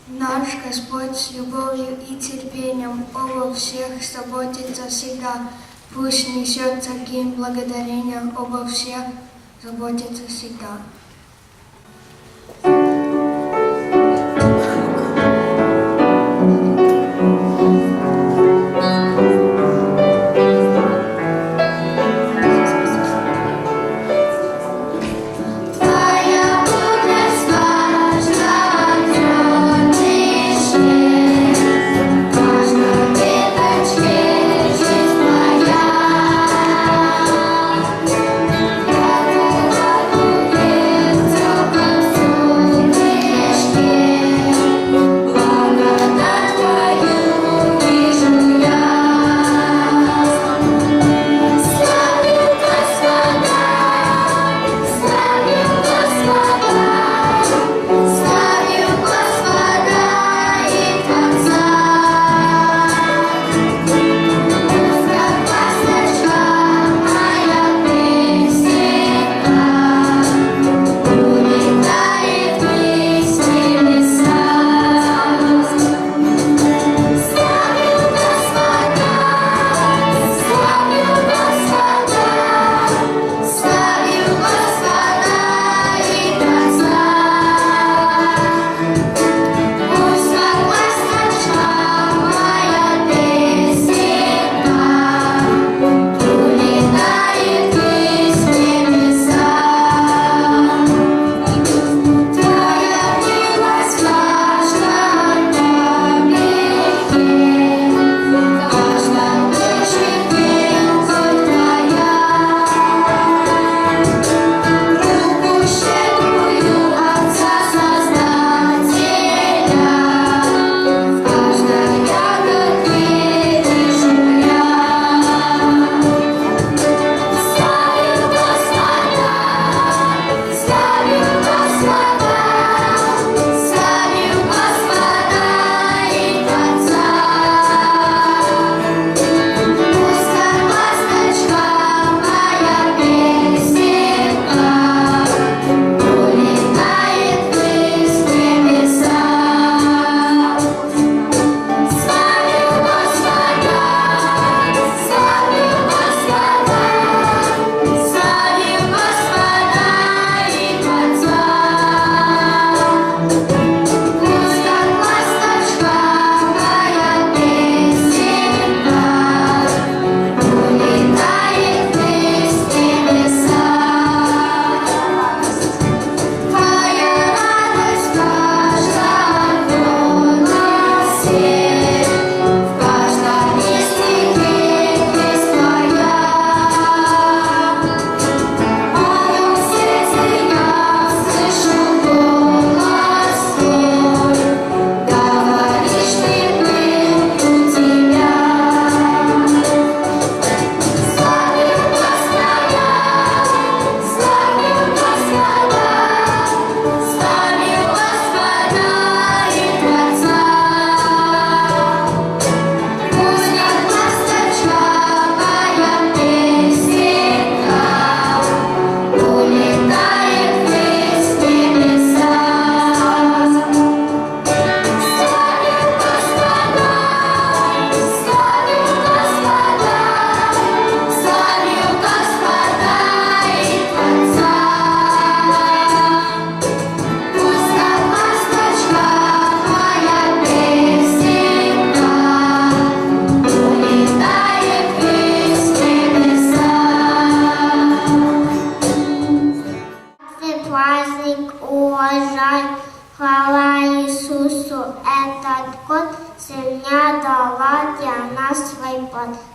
Наш Господь с любовью и терпением обо всех заботится всегда. Пусть несется гимн благодарения, обо всех заботится всегда.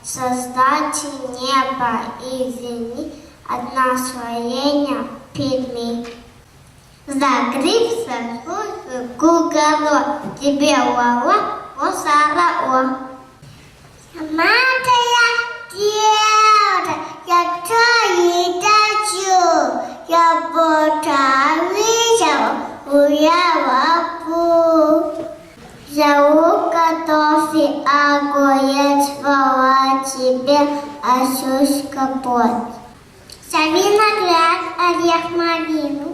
Создатель неба и земли от наслоения перми. Закрыв свою куголо, тебе лала лосара. Матая девка, я твои дачу, я поталичал, уяла пу. Заука тофи огоец вала тебе, асюшка плоть. Виноград, орех малину,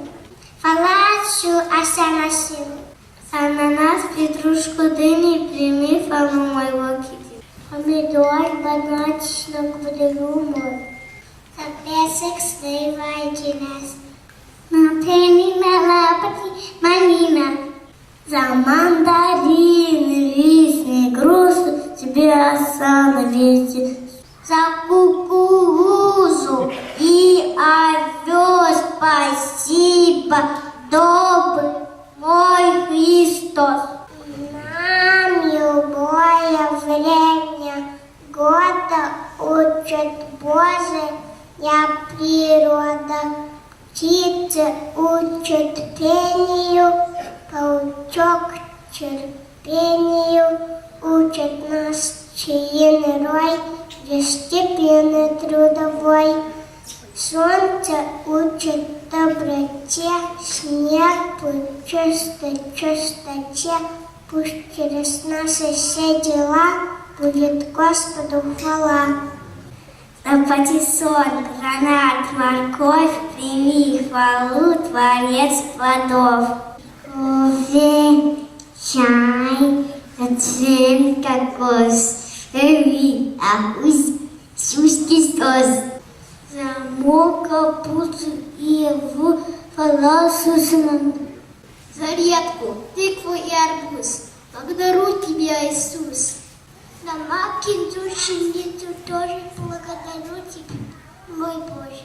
фалачу асанасину. Ананас, петрушку, дыни, прими форму моего кити. Помидор, бананчик, квадрумор. За песок сливайте нас. На пенни, на лапати, малина. За мандарины, вишни, грушу, тебе осана вести. За кукурузу и овес спасибо, добрый мой Христос. Нам любое время года учит Божия природа. Птицы учат пению, паучок терпению, учат нас чаинный рой, постепенно трудовой. Солнце учит доброте, снег чистоте, пусть через наши все дела будет Господу хвала. За патиссон, гранат, морковь, прими хвалу, Творец плодов. Кофе, чай, зацвет кокос, Иисус Христос. За мук, капусту и в фаласусном. За редку, тыкву и арбуз. Благодарю тебя, Иисус. За маки, душеницу тоже благодарю тебя, мой Боже.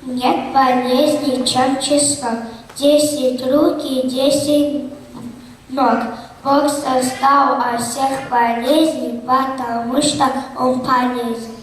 Нет болезней, чем число. 10 рук и 10 ног. Бог создал от всех болезней, потому что Он полезен.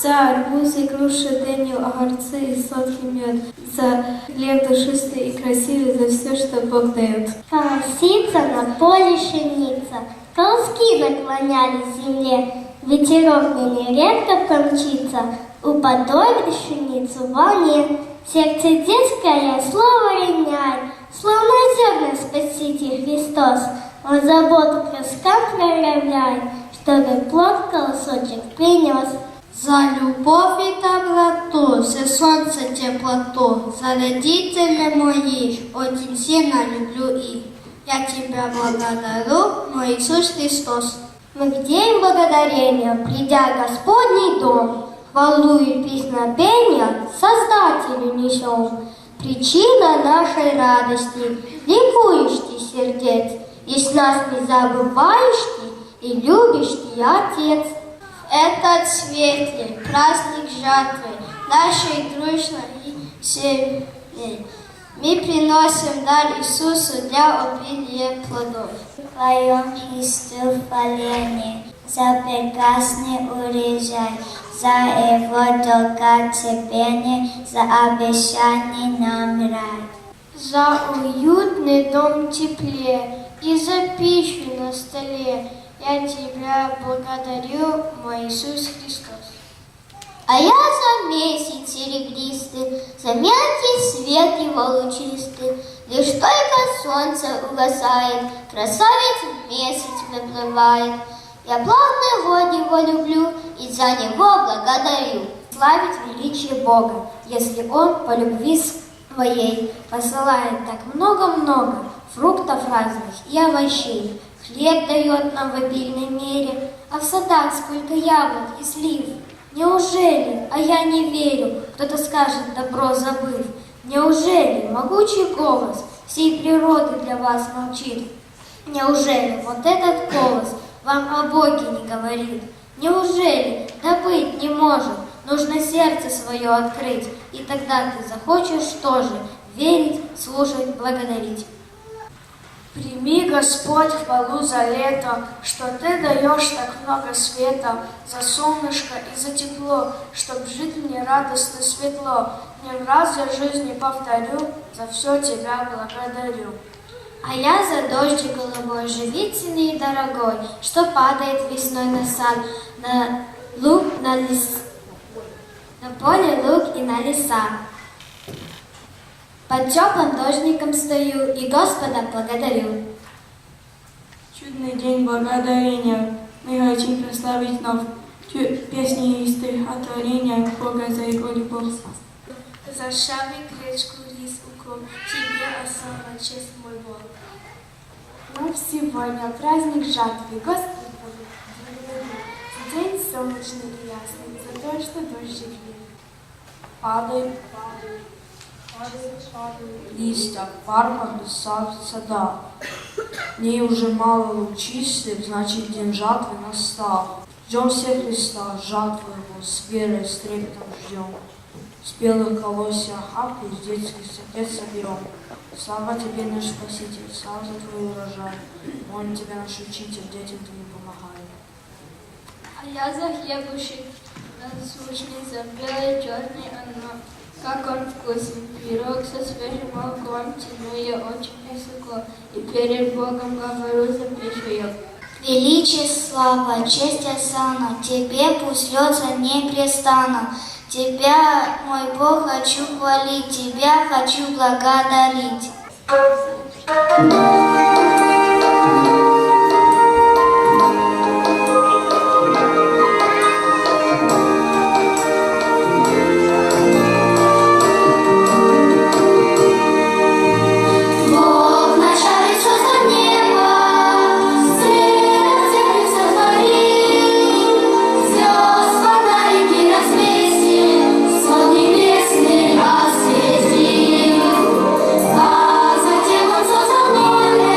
За арбузы, груши, дыню, огурцы и сладкий мед. За хлеб душистый и красивый, за все, что Бог дает. Колосится на поле пшеница, колоски наклонялись к земле. Ветерок нередко помчится, упадет пшеницу в волне. Сердце детское слово роняет, словно зерна Спаситель Христос. Он заботу к росткам проявляет, чтобы плод колосочек принес. За любовь и доброту, за солнце теплоту, за родителей моих, очень сильно люблю их. Я тебя благодарю, мой Иисус Христос. Мы в день благодарения, придя в Господний дом, хвалу и песнопения Создателю несем. Причина нашей радости, ликующий сердец, и с нас не забывающий и любящий Отец. Этот светлый праздник жатвы нашей дружной семьи мы приносим дар Иисусу для обилия плодов. Твоем Христу хваление за прекрасный урожай, за его долготерпение, за обещанный нам рай. За уютный дом в тепле и за пищу на столе я тебя благодарю, мой Иисус Христос. А я за месяц серебристый, за мягкий свет его лучистый. Лишь только солнце угасает, красавец месяц выплывает. Я плавный вод его люблю и за него благодарю. благодарю. Славить величие Бога, если Он по любви своей посылает так много-много фруктов разных и овощей, хлеб дает нам в обильной мере, а в садах сколько яблок и слив. Неужели, а я не верю, кто-то скажет, добро забыв, неужели могучий голос всей природы для вас молчит? Неужели вот этот голос вам о Боге не говорит? Неужели добыть не может? Нужно сердце свое открыть, и тогда ты захочешь тоже верить, слушать, благодарить. Прими, Господь, хвалу за лето, что Ты даешь так много света, за солнышко и за тепло, чтоб жить мне радостно светло. Не раз за жизнь повторю, за все Тебя благодарю. А я за дождик голубой, живительный и дорогой, что падает весной на сад, на луг, на поле луг и на леса. Под теплым дождиком стою и Господа благодарю. Чудный день благодарения, мы хотим прославить вновь песни и стихотворения Бога за Его любовь. За шави, гречку, рис, укроп, Тебе особо честь, мой Бог. Но сегодня праздник жатвы, Господь благодарю. За день солнечный и ясный, за то, что дождик лил. Падают листья в парках, лесах, садах. Дней уже мало лучистых, значит день жатвы настал. Ждем все Христа, жатву Его, с верой, с трепетом ждем. С белых колосьев охапку из детских сердец соберем. Слава Тебе, наш Спаситель, слава за Твой урожай. Молим Тебя, наш Учитель, детям Твоим помогай. А я за хлебушек насущный, за белый черный оно. Как он вкусен, пирог со свежим молоком, тяну я очень высоко, и перед Богом говорю, запишу я. Величие, слава, честь, осана, Тебе пусть льется непрестанно. Тебя, мой Бог, хочу хвалить, Тебя хочу благодарить. А затем он создал море.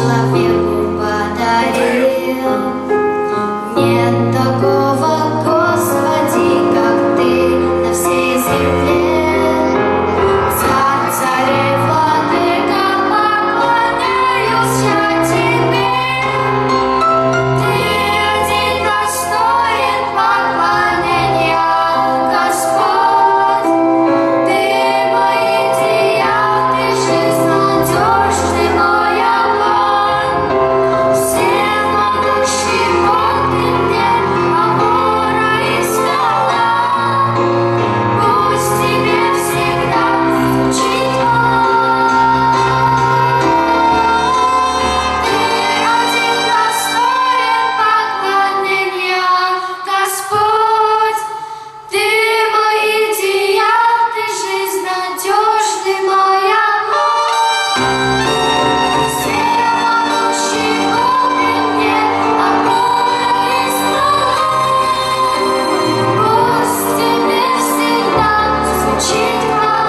человеку подарил. Нет такого, Господи, как Ты на всей земле. Царь царей, владыка, поклоняюсь я Тебе. Ты один достоин поклонения, Господь. Ты мои деяния, Ты жизнь надежный мой огонь. Всемогущий Бог, Ты мне опора и скала. Пусть Тебе всегда звучит хвала. Ты один достоин поклонения, Господь. Ты мои деяния, Ты жизнь надежный мой огонь. Всемогущий Бог, Ты мне опора и скала. Пусть Тебе всегда звучит хвала.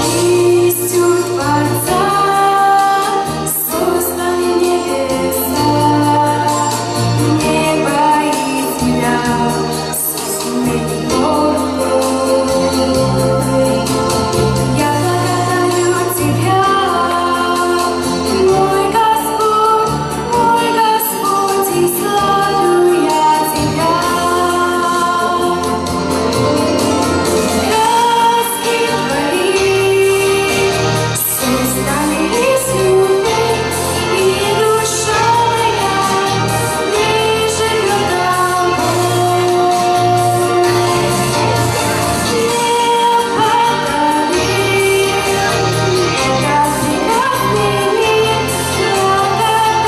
Кистью Творца созданы небеса, небо и земля, созданы тобой. Я благодарю Тебя, мой Господь, и славлю я Тебя. Краски Твои созданы из любви, и душа моя не живет тобой. Не подари этот прекрасный мир, благодать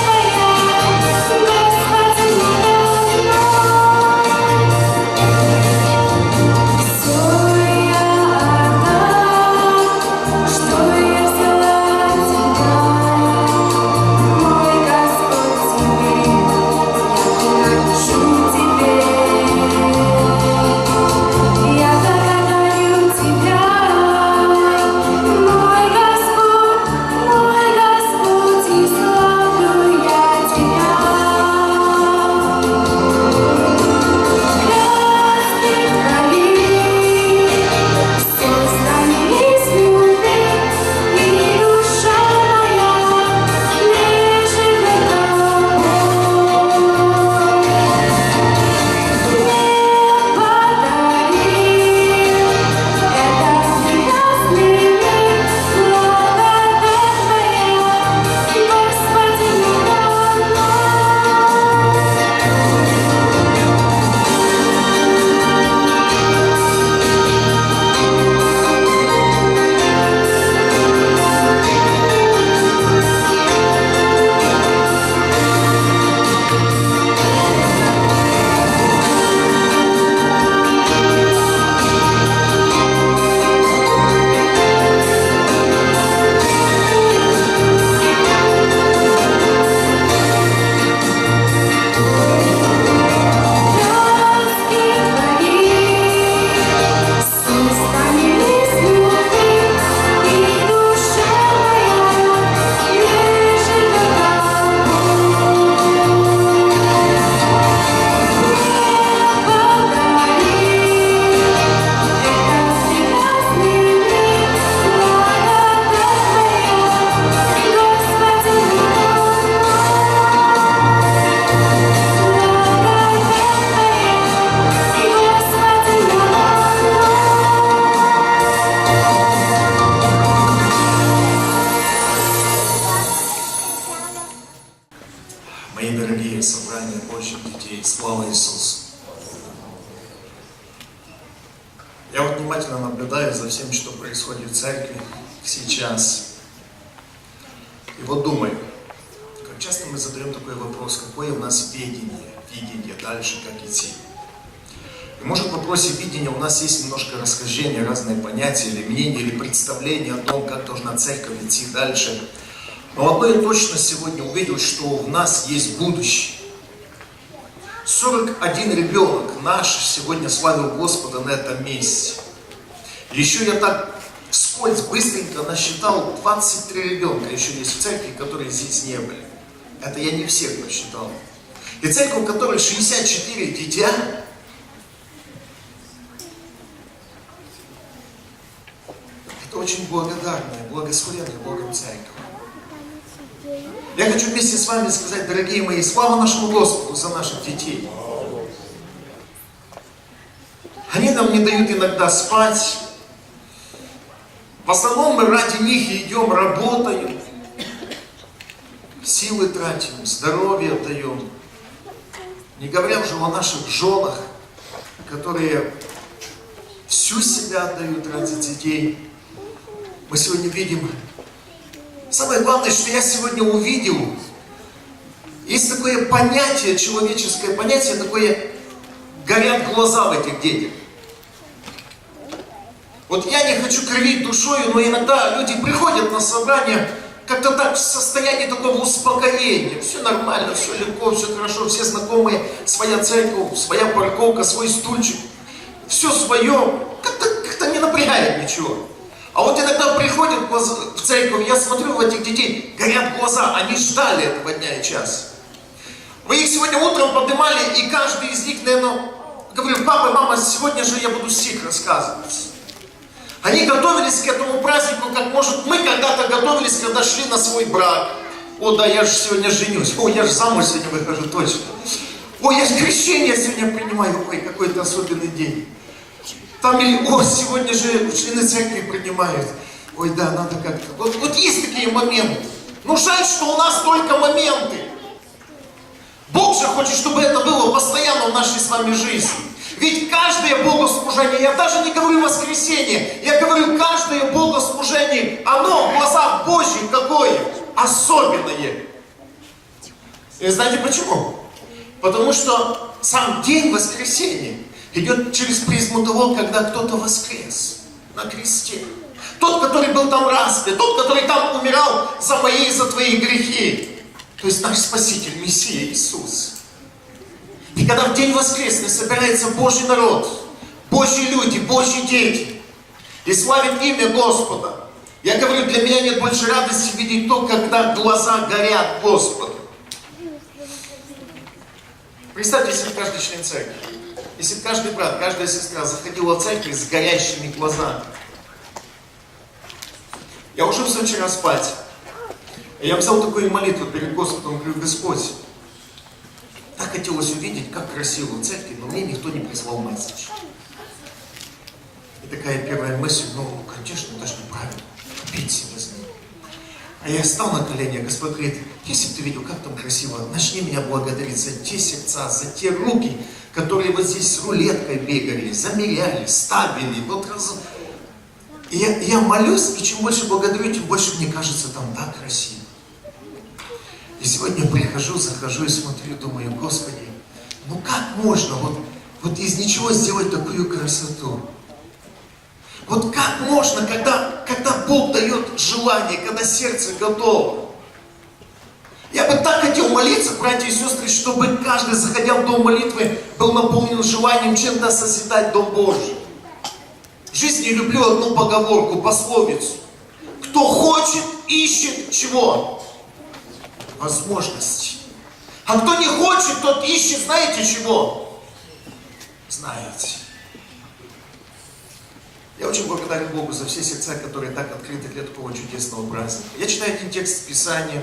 Твоя, Господи, все я отдам, что я взяла от Тебя, мой Господь, Тебе, я приношу Тебе. Я благодарю Тебя, мой Господь, и славлю я Тебя. Краски Твои созданы из любви, и душа моя не живет тобой. Не подари этот прекрасный мир, благодать Твоя, Господи, надо Краски Твои созданы из любви, и душа моя не живет тобой. Не подари этот прекрасный мир, благодать Твоя, Господи, Мои дорогие собрания Божьих детей, слава Иисусу! Я вот внимательно наблюдаю за всем, что происходит в церкви сейчас. И вот думаю, как часто мы задаем такой вопрос, какое у нас видение дальше, как идти. Может, в вопросе видения у нас есть немножко расхождения, разные понятия или мнения, или представления о том, как должна церковь идти дальше. Но одно я точно сегодня увидел, что в нас есть будущее. 41 ребенок наш сегодня славил Господа на этом месте. Еще я так вскользь быстренько насчитал 23 ребенка еще есть в церкви, которые здесь не были. Это я не всех посчитал. И церковь, у которой 64 дитя, это очень благодарная, благословенная Богом церковь. Я хочу вместе с вами сказать, дорогие мои, слава нашему Господу за наших детей. Они нам не дают иногда спать. В основном мы ради них идем, работаем, силы тратим, здоровье даем. Не говоря уже о наших женах, которые всю себя отдают ради детей. Мы сегодня видим. Самое главное, что я сегодня увидел, есть такое понятие, человеческое понятие, такое, горят глаза в этих детях. Вот я не хочу кривить душою, но иногда люди приходят на собрание как-то так в состоянии такого успокоения. Все нормально, все легко, все хорошо, все знакомые, своя церковь, своя парковка, свой стульчик. Все свое, как-то не напрягает ничего. А вот иногда приходят в церковь, я смотрю в этих детей, горят глаза, они ждали этого дня и часа. Вы их сегодня утром поднимали, и каждый из них, наверное, говорил: папа, мама, сегодня же я буду стих рассказывать. Они готовились к этому празднику, как, может, мы когда-то готовились, когда шли на свой брак. О, да, я же сегодня женюсь. О, я же замуж сегодня выхожу, точно. О, я же крещение сегодня принимаю. Ой, какой-то особенный день. Там или, о, сегодня же члены церкви принимают. Ой, да, надо как-то. Вот есть такие моменты. Ну, жаль, что у нас только моменты. Бог же хочет, чтобы это было постоянно в нашей с вами жизни. Ведь каждое богослужение, я даже не говорю воскресенье, я говорю, каждое богослужение, оно в глазах Божьих какое? Особенное. И знаете почему? Потому что сам день воскресения идет через призму того, когда кто-то воскрес на кресте. Тот, который был там распят, тот, который там умирал за мои и за твои грехи. То есть наш Спаситель, Мессия Иисус. И когда в день воскресный собирается Божий народ, Божьи люди, Божьи дети, и славит имя Господа, я говорю, для меня нет больше радости видеть то, когда глаза горят Господу. Представьте, если каждый член церкви, если каждый брат, каждая сестра заходила в церковь с горящими глазами. Я ушелся вчера спать. Я взял такую молитву перед Господом, говорю: Господь, так хотелось увидеть, как красиво в церкви, но мне никто не прислал месседж. И такая первая мысль: ну, конечно, это же неправильно, пить себя с ним. А я стал на колени, а Господь говорит: если бы ты видел, как там красиво, начни меня благодарить за те сердца, за те руки, которые вот здесь с рулеткой бегали, замеряли, ставили. Вот раз... И я молюсь, и чем больше благодарю, тем больше мне кажется там так красиво. И сегодня прихожу, захожу и смотрю, думаю: Господи, ну как можно вот из ничего сделать такую красоту? Вот как можно, когда Бог дает желание, когда сердце готово? Я бы так хотел молиться, братья и сестры, чтобы каждый, заходя в дом молитвы, был наполнен желанием чем-то созидать Дом Божий. В жизни люблю одну поговорку, пословицу. Кто хочет, ищет чего? Возможности. А кто не хочет, тот ищет, знаете чего? Знаете. Я очень благодарен Богу за все сердца, которые так открыты для такого чудесного праздника. Я читаю один текст Писания,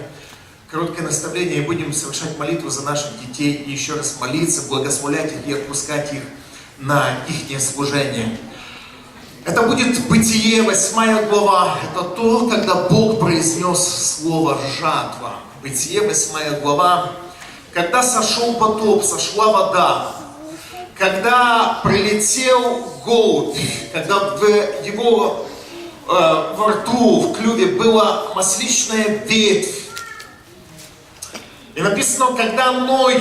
короткое наставление, и будем совершать молитву за наших детей, и еще раз молиться, благословлять их и отпускать их на их служение. Это будет Бытие, 8 глава. Это то, когда Бог произнес слово «жатва». Бытие, 8 глава. Когда сошел потоп, сошла вода. Когда прилетел голубь, когда в его во рту, в клюве была масличная ветвь. И написано, когда Ной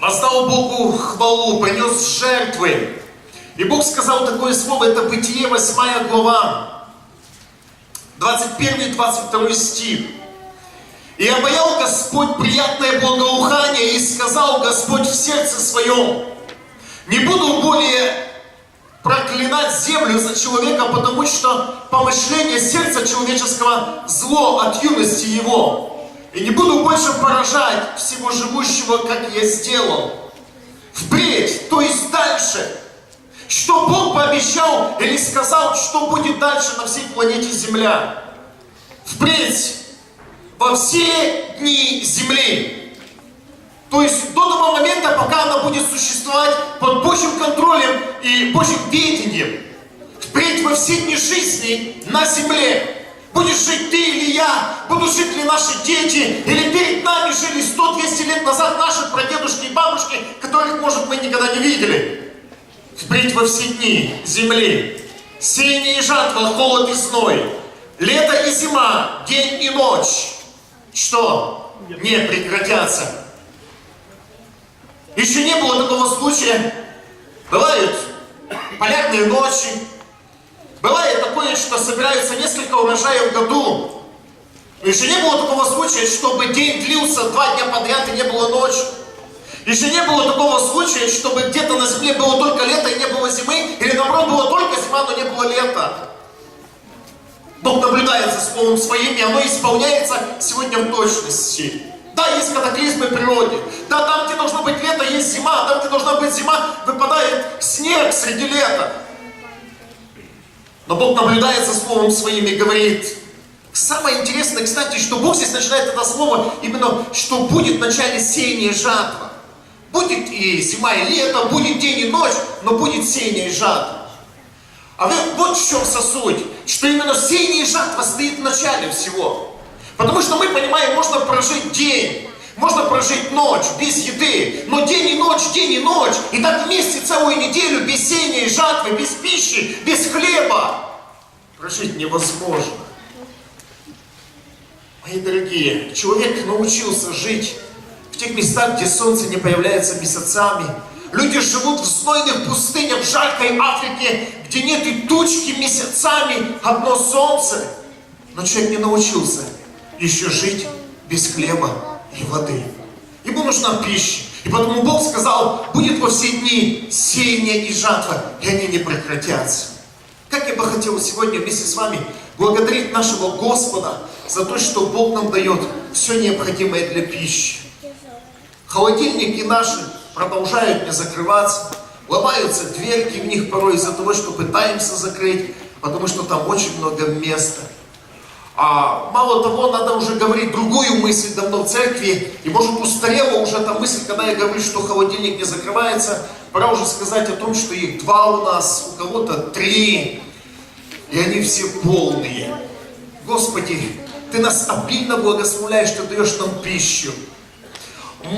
воздал Богу хвалу, принес жертвы. И Бог сказал такое слово, это Бытие, 8 глава, 21-22 стих. «И обаял Господь приятное благоухание, и сказал Господь в сердце своем: не буду более проклинать землю за человека, потому что помышление сердца человеческого зло от юности его. И не буду больше поражать всего живущего, как я сделал. Впредь, то есть дальше, что Бог пообещал или сказал, что будет дальше на всей планете Земля. Впредь, во все дни земли». То есть до того момента, пока она будет существовать под Божьим контролем и Божьим ведением. Впредь во все дни жизни на земле. Будешь жить ты или я, будут жить ли наши дети, или перед нами жили 100-200 лет назад наши прадедушки и бабушки, которых, может, мы никогда не видели. Впредь во все дни земли. Сеяние и жатва, холод и зной. Лето и зима, день и ночь. Что? Не прекратятся. Еще не было такого случая. Бывают полярные ночи. Бывает такое, что собираются несколько урожаев в году. Но еще не было такого случая, чтобы день длился 2 дня подряд и не было ночи. Еще не было такого случая, чтобы где-то на земле было только лето и не было зимы, или наоборот было только зима, но не было лета. Бог наблюдает за словом своим, и оно исполняется сегодня в точности. Да, есть катаклизмы в природе. Да, там, где должно быть лето, есть зима. Там, где должна быть зима, выпадает снег среди лета. Но Бог наблюдает за словом своим и говорит. Самое интересное, кстати, что Бог здесь начинает это слово именно, что будет в начале сеяние и жатва. Будет и зима, и лето, будет день и ночь, но будет сеяние и жатва. А вот в чем суть, что именно сеяние и жатва стоит в начале всего. Потому что мы понимаем, можно прожить день, можно прожить ночь без еды, но день и ночь, и так вместе целую неделю без сеяния и жатвы, без пищи, без хлеба прожить невозможно. Мои дорогие, человек научился жить в тех местах, где солнце не появляется месяцами. Люди живут в знойных пустынях, в жаркой Африке, где нет и тучки месяцами, одно солнце. Но человек не научился еще жить без хлеба и воды. Ему нужна пища. И потому Бог сказал, будет во все дни сеяние и жатва, и они не прекратятся. Как я бы хотел сегодня вместе с вами благодарить нашего Господа за то, что Бог нам дает все необходимое для пищи. Холодильники наши продолжают не закрываться, ломаются дверки в них порой из-за того, что пытаемся закрыть, потому что там очень много места. А мало того, надо уже говорить другую мысль давно в церкви, и может устарела уже та мысль, когда я говорю, что холодильник не закрывается, пора уже сказать о том, что их 2 у нас, у кого-то 3, и они все полные. Господи, Ты нас обильно благословляешь, Ты даешь нам пищу.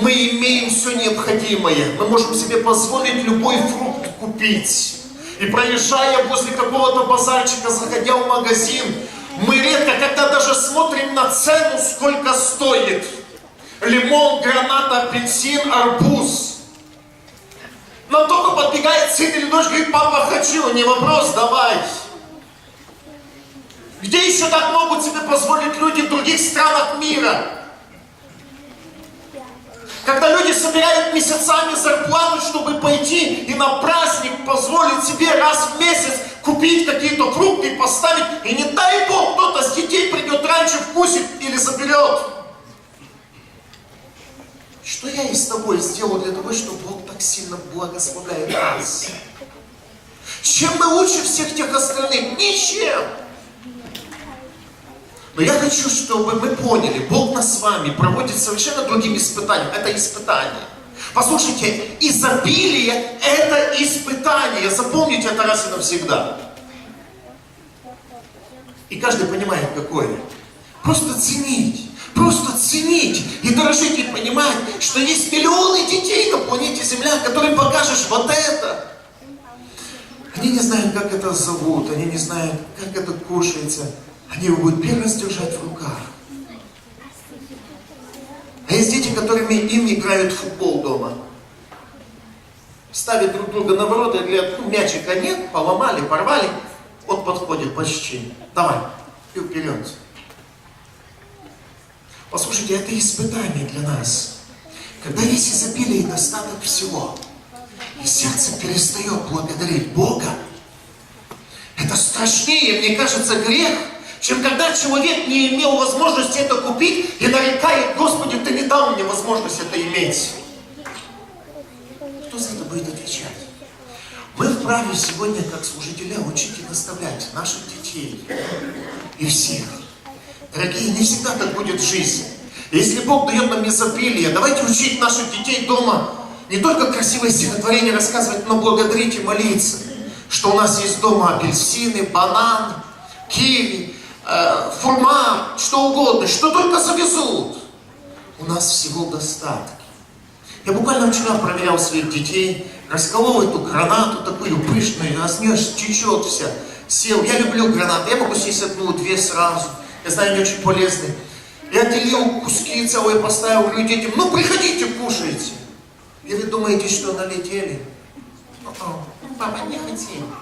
Мы имеем все необходимое, мы можем себе позволить любой фрукт купить. И проезжая возле какого-то базарчика, заходя в магазин, мы редко, когда даже смотрим на цену, сколько стоит лимон, гранат, апельсин, арбуз. Но только подбегает сын или дочь, говорит, папа, хочу, не вопрос, давай. Где еще так могут себе позволить люди в других странах мира? Когда люди собирают месяцами зарплату, чтобы пойти и на праздник позволить себе раз в месяц купить какие-то фрукты и поставить, и не дай Бог, кто-то с детей придет раньше, вкусит или заберет. Что я и с тобой сделал для того, чтобы Бог так сильно благословляет нас? Чем мы лучше всех тех остальных? Ничем! Но я хочу, чтобы мы поняли, Бог нас с вами проводит совершенно другим испытанием. Это испытание. Послушайте, изобилие – это испытание. Запомните это раз и навсегда. И каждый понимает, какое. Просто ценить и дорожить, и понимать, что есть миллионы детей на планете Земля, которым покажешь вот это. Они не знают, как это зовут, они не знают, как это кушается. Они его будут первый раз держать в руках. А есть дети, которыми им играют в футбол дома. ставят друг друга на ворота и говорят, ну, мячика нет, поломали, порвали. Вот подходит почти. Давай, и вперед. Послушайте, это испытание для нас. Когда есть изобилие и достаток всего, и сердце перестает благодарить Бога, это страшнее, мне кажется, грех, чем когда человек не имел возможности это купить и нарекает: Господи, Ты не дал мне возможность это иметь. Кто за это будет отвечать? Мы вправе сегодня, как служителя, учить и наставлять наших детей и всех. Дорогие, не всегда так будет в жизни. Если Бог дает нам изобилие, давайте учить наших детей дома не только красивые стихотворения рассказывать, но благодарить и молиться, что у нас есть дома апельсины, бананы, киви, фурма, что угодно, что только завезут. У нас всего достаток. Я буквально вчера проверял своих детей, расколол эту гранату такую пышную, а с нее течет вся. Сел. Я люблю гранаты, я могу съесть одну-две сразу. Я знаю, они очень полезны. Я отделил куски целые, поставил, говорю детям: ну приходите, кушайте. И вы думаете, что налетели? Папа, не хотим.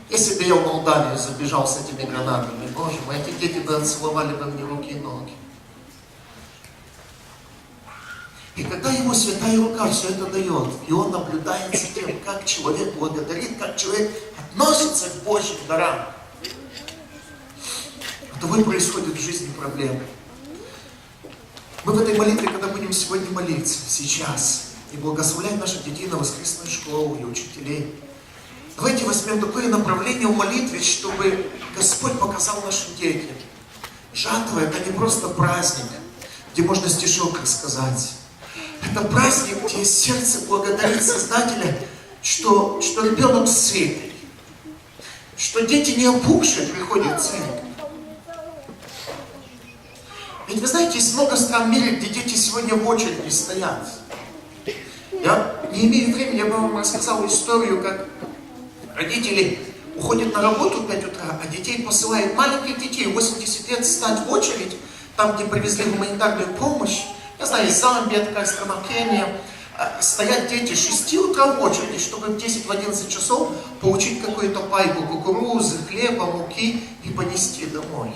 Если бы я в Молдавию забежал с этими гранатами, боже мой, эти дети бы отцеловали бы мне руки и ноги. И когда его святая рука все это дает, и он наблюдает за тем, как человек благодарит, как человек относится к Божьим дарам, того и происходит в жизни проблемы. Мы в этой молитве, когда будем сегодня молиться, сейчас, и благословлять наших детей на воскресную школу и учителей, давайте возьмем такое направление в молитве, чтобы Господь показал нашим детям. Жатва — это не просто праздник, где можно стишок рассказать. Это праздник, где сердце благодарит Создателя, что ребенок сытый, что дети не опухшие приходят в церковь. Ведь вы знаете, есть много стран в мире, где дети сегодня в очереди стоят. Я не имею времени, я бы вам рассказал историю, как родители уходят на работу в 5 утра, а детей посылают, маленьких детей, 80 лет, стать в очередь, там, где привезли гуманитарную помощь. Я знаю, Замбия, такая страна, Кения. Стоят дети с 6 утра в очереди, чтобы в 10-11 часов получить какую-то пайку кукурузы, хлеба, муки и понести домой.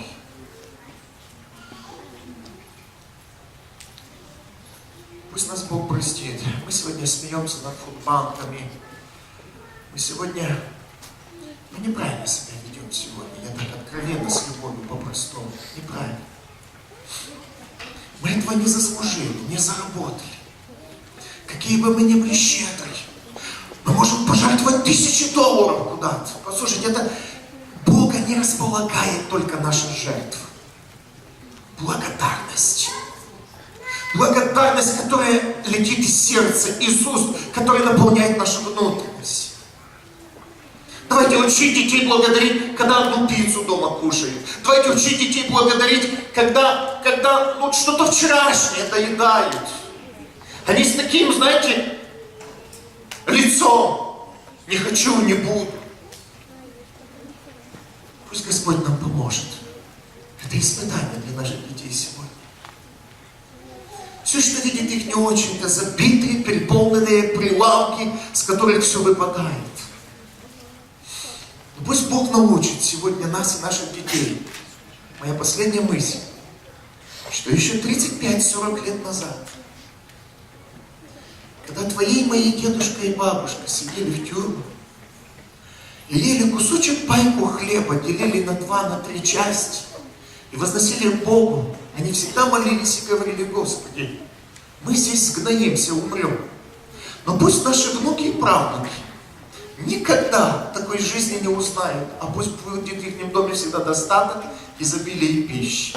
Пусть нас Бог простит. Мы сегодня смеемся над фудбанками. Мы неправильно себя ведем сегодня. Я так откровенно, с любовью, по-простому. Неправильно. Мы этого не заслужили, не заработали. Какие бы мы ни были щедрые, мы можем пожертвовать $1000 куда-то. Послушайте, это Бога не располагает только наша жертва. Благодарность. Благодарность, которая летит из сердца, из уст, которая наполняет нашу внутренность. Давайте учить детей благодарить, когда одну пиццу дома кушают. Давайте учить детей благодарить, когда что-то вчерашнее доедают. Они с таким, знаете, лицом: не хочу, не буду. Пусть Господь нам поможет. Это испытание для наших детей сегодня. Все, что видит их, не очень-то забитые, переполненные прилавки, с которых все выпадает. Но пусть Бог научит сегодня нас и наших детей. Моя последняя мысль, что еще 35-40 лет назад, когда твои и мои дедушка и бабушка сидели в тюрьмах и ели кусочек пайку хлеба, делили на 2, на 3 части и возносили Богу, они всегда молились и говорили: Господи, мы здесь сгноимся, умрем. Но пусть наши внуки и правнуки никогда такой жизни не узнают, а пусть будет в их доме всегда достаток, изобилие пищи.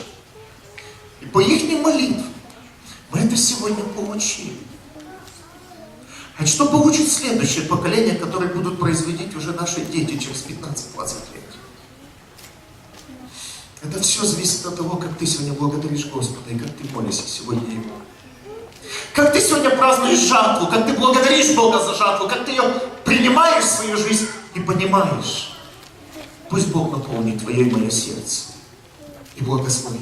И по их молитвам мы это сегодня получили. А что получит следующее поколение, которое будут производить уже наши дети через 15-20 лет? Это все зависит от того, как ты сегодня благодаришь Господа и как ты молишься сегодня Ему. Как ты сегодня празднуешь жатву, как ты благодаришь Бога за жатву, как ты ее принимаешь в свою жизнь и понимаешь. Пусть Бог наполнит твое и мое сердце и благословит.